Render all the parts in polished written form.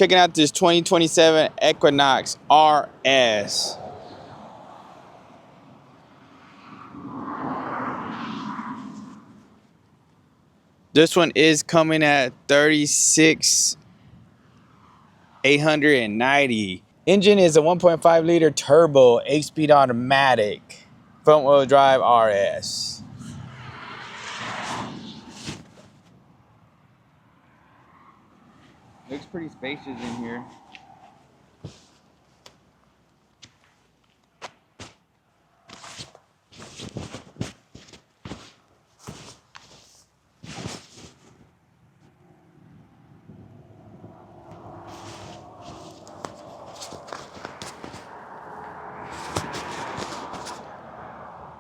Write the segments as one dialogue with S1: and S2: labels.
S1: Checking out this 2027 Equinox RS. This one is coming at 36,890. Engine is a 1.5 liter turbo 8-speed automatic front wheel drive RS. Looks pretty spacious in here.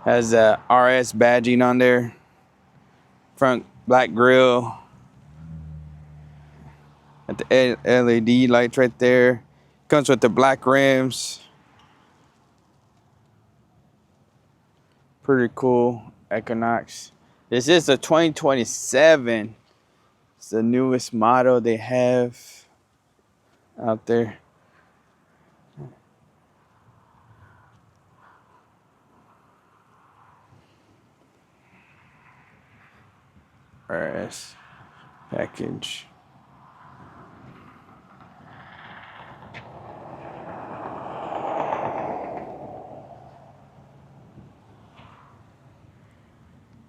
S1: Has a RS badging on there. Front black grille. At the LED lights right there. Comes with the black rims. Pretty cool Equinox. This is a 2027. It's the newest model they have out there. RS package.